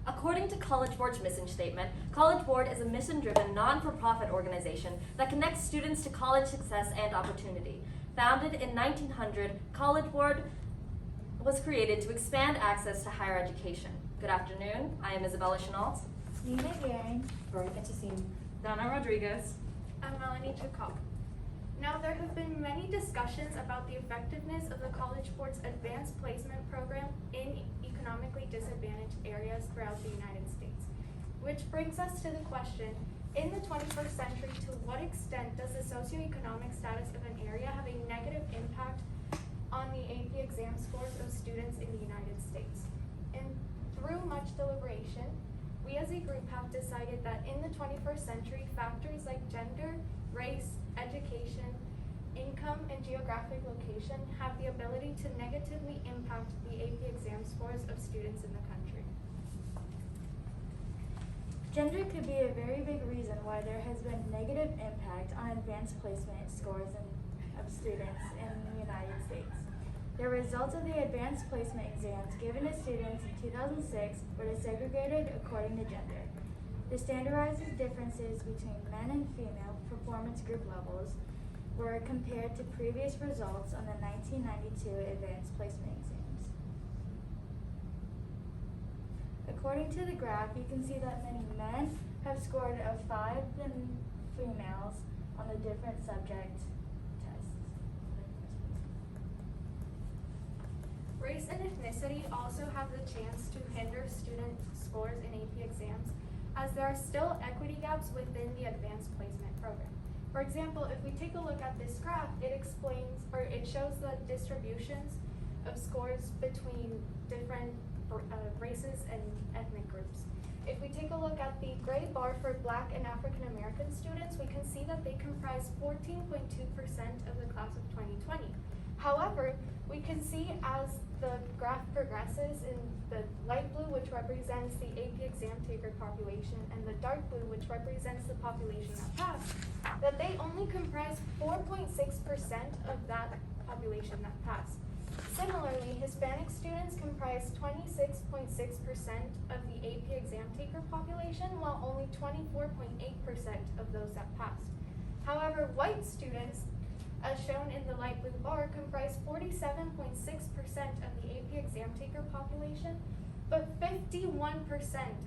According to College Board's mission statement, College Board is a mission-driven, non-for-profit organization that connects students to college success and opportunity. Founded in 1900, College Board was created to expand access to higher education. Good afternoon, I am Isabella Chenault. Nina Garing. Veronica Tassim. Donna Rodriguez. I'm Melanie Chakal. Now, there have been many discussions about the effectiveness of the College Board's advanced placement program in economically disadvantaged areas throughout the United States. Which brings us to the question, in the 21st century, to what extent does the socioeconomic status of an area have a negative impact on the AP exam scores of students in the United States? And through much deliberation, we as a group have decided that in the 21st century, factors like gender, race, education, income, and geographic location have the ability to negatively impact the AP exam scores of students in the country. Gender could be a very big reason why there has been negative impact on advanced placement scores of students in the United States. The results of the advanced placement exams given to students in 2006 were segregated according to gender. The standardized differences between men and female performance group levels were compared to previous results on the 1992 advanced placement exams. According to the graph, you can see that many men have scored a 5 than females on the different subject tests. Race and ethnicity also have the chance to hinder student scores in AP exams, as there are still equity gaps within the advanced placement program. For example, if we take a look at this graph, it explains, or it shows the distributions of scores between different races and ethnic groups. If we take a look at the gray bar for Black and African American students, we can see that they comprise 14.2% of the class of 2020. However, we can see as the graph progresses in the light blue, which represents the AP exam taker population, and the dark blue, which represents the population that passed, that they only comprise 4.6% of that population that passed. Similarly, Hispanic students comprise 26.6% of the AP exam taker population, while only 24.8% of those that passed. However, white students, as shown in the light blue bar, comprise 47.6% of the AP exam taker population, but 51%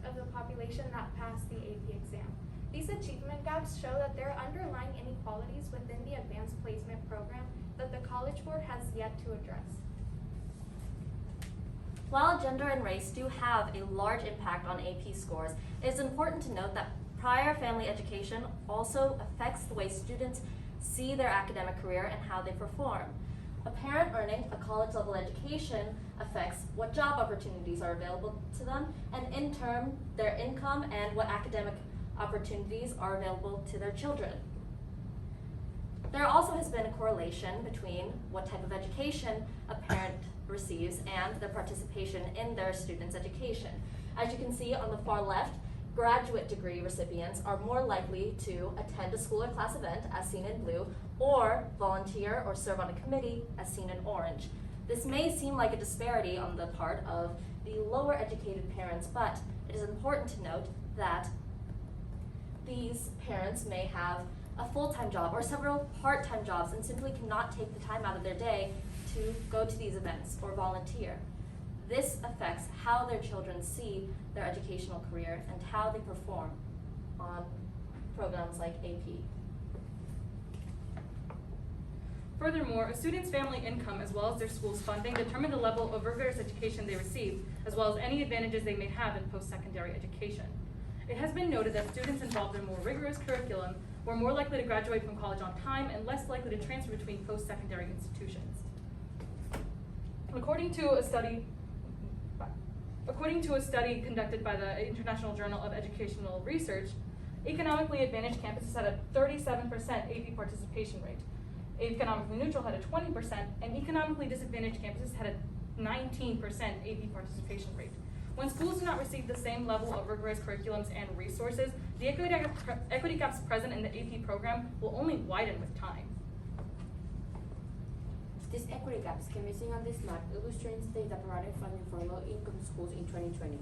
of the population that passed the AP exam. These achievement gaps show that there are underlying inequalities within the advanced placement program that the College Board has yet to address. While gender and race do have a large impact on AP scores, it is important to note that prior family education also affects the way students see their academic career and how they perform. A parent earning a college-level education affects what job opportunities are available to them, and in turn, their income and what academic opportunities are available to their children. There also has been a correlation between what type of education a parent receives and their participation in their student's education. As you can see on the far left, graduate degree recipients are more likely to attend a school or class event, as seen in blue, or volunteer or serve on a committee, as seen in orange. This may seem like a disparity on the part of the lower educated parents, but it is important to note that these parents may have a full-time job or several part-time jobs and simply cannot take the time out of their day to go to these events or volunteer. This affects how their children see their educational career and how they perform on programs like AP. Furthermore, a student's family income as well as their school's funding determine the level of rigorous education they receive, as well as any advantages they may have in post-secondary education. It has been noted that students involved in more rigorous curriculum were more likely to graduate from college on time and less likely to transfer between post-secondary institutions. According to a study conducted by the International Journal of Educational Research, economically advantaged campuses had a 37% AP participation rate. Economically neutral had a 20%, and economically disadvantaged campuses had a 19% AP participation rate. When schools do not receive the same level of rigorous curriculums and resources, the equity gaps present in the AP program will only widen with time. These equity gaps can be seen on this map, illustrating data provided from informal income schools in 2020.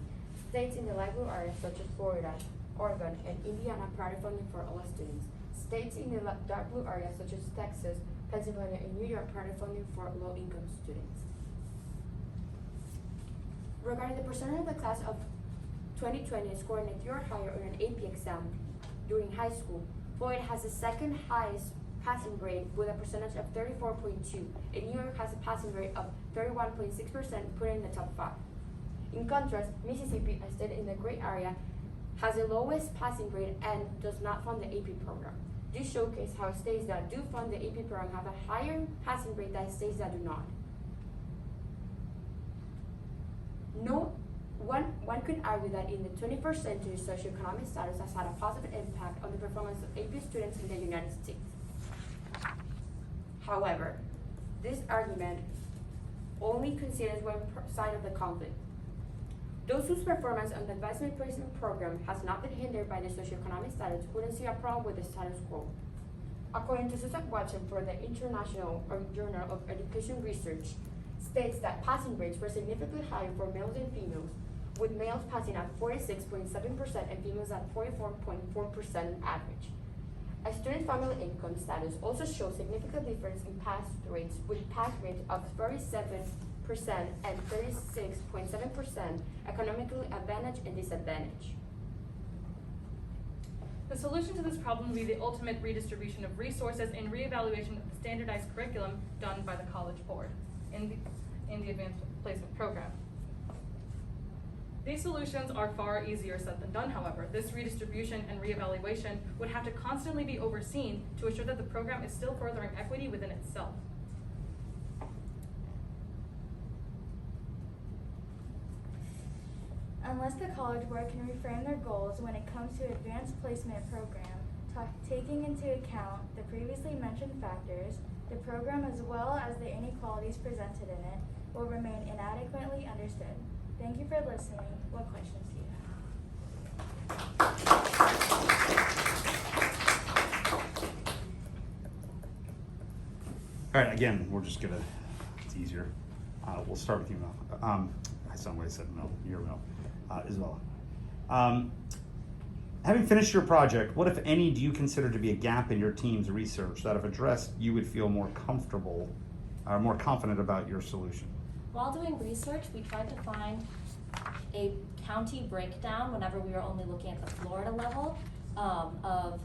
States in the library area such as Florida, Oregon, and Indiana provide funding for all students. States in the dark blue area such as Texas, Pennsylvania, and New York provide funding for low-income students. Regarding the percentage of the class of 2020 scoring a 3 or higher on an AP exam during high school, Florida has the second highest passing grade with a percentage of 34.2, and New York has a passing rate of 31.6%, putting in the top 5. In contrast, Mississippi, a state in the gray area, has the lowest passing grade and does not fund the AP program. This showcases how states that do fund the AP program have a higher passing rate than states that do not. One could argue that in the 21st century, socioeconomic status has had a positive impact on the performance of AP students in the United States. However, this argument only considers one side of the conflict. Those whose performance on the advanced placement program has not been hindered by the socioeconomic status wouldn't see a problem with the status quo. According to Susan Watson for the International Journal of Education Research, states that passing rates were significantly higher for males and females, with males passing at 46.7% and females at 44.4% average. A student's family income status also shows significant difference in pass rates, with pass rates of 37% and 36.7% economically advantaged and disadvantaged. The solution to this problem would be the ultimate redistribution of resources and reevaluation of the standardized curriculum done by the College Board in the advanced placement program. These solutions are far easier said than done, however. This redistribution and reevaluation would have to constantly be overseen to ensure that the program is still furthering equity within itself. Unless the College Board can reframe their goals when it comes to advanced placement program, taking into account the previously mentioned factors, the program as well as the inequalities presented in it will remain inadequately understood. Thank you for listening. What questions do you have? All right, again, we're just gonna, it's easier. We'll start with you, Mel. I sound like I said Mel, you're Mel, Isabella. Having finished your project, what, if any, do you consider to be a gap in your team's research that if addressed, you would feel more comfortable, or more confident about your solution? While doing research, we tried to find a county breakdown whenever we were only looking at the Florida level of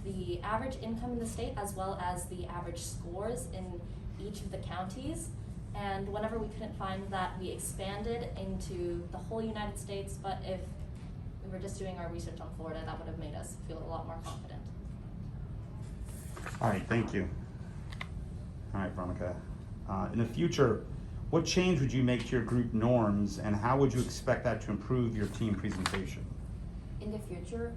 the average income in the state as well as the average scores in each of the counties. And whenever we couldn't find that, we expanded into the whole United States, but if we were just doing our research on Florida, that would have made us feel a lot more confident. All right, thank you. All right, Veronica. In the future, what change would you make to your group norms, and how would you expect that to improve your team presentation? In the future,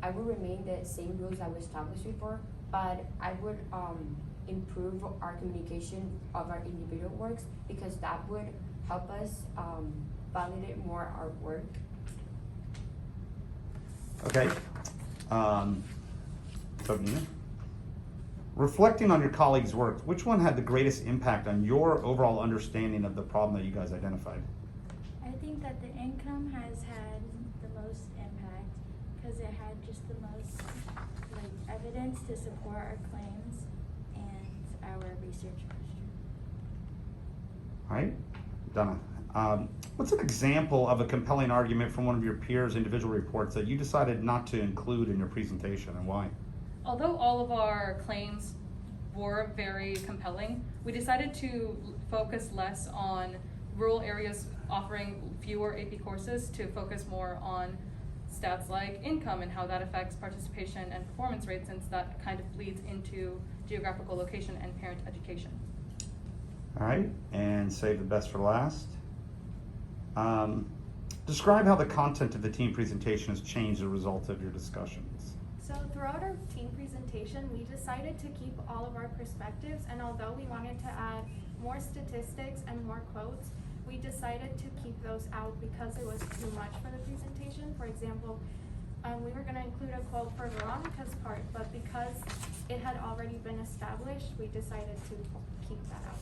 I will remain the same rules that we established before, but I would improve our communication of our individual works, because that would help us validate more our work. Okay. So Nina? Reflecting on your colleagues' work, which one had the greatest impact on your overall understanding of the problem that you guys identified? I think that the income has had the most impact because it had just the most evidence to support our claims and our research question. All right, Donna. What's an example of a compelling argument from one of your peers' individual reports that you decided not to include in your presentation, and why? Although all of our claims were very compelling, we decided to focus less on rural areas offering fewer AP courses to focus more on stats like income and how that affects participation and performance rates, since that kind of bleeds into geographical location and parent education. All right, and save the best for last. Describe how the content of the team presentation has changed as a result of your discussions. So throughout our team presentation, we decided to keep all of our perspectives, and although we wanted to add more statistics and more quotes, we decided to keep those out because it was too much for the presentation. For example, we were going to include a quote for Veronica's part, but because it had already been established, we decided to keep that out.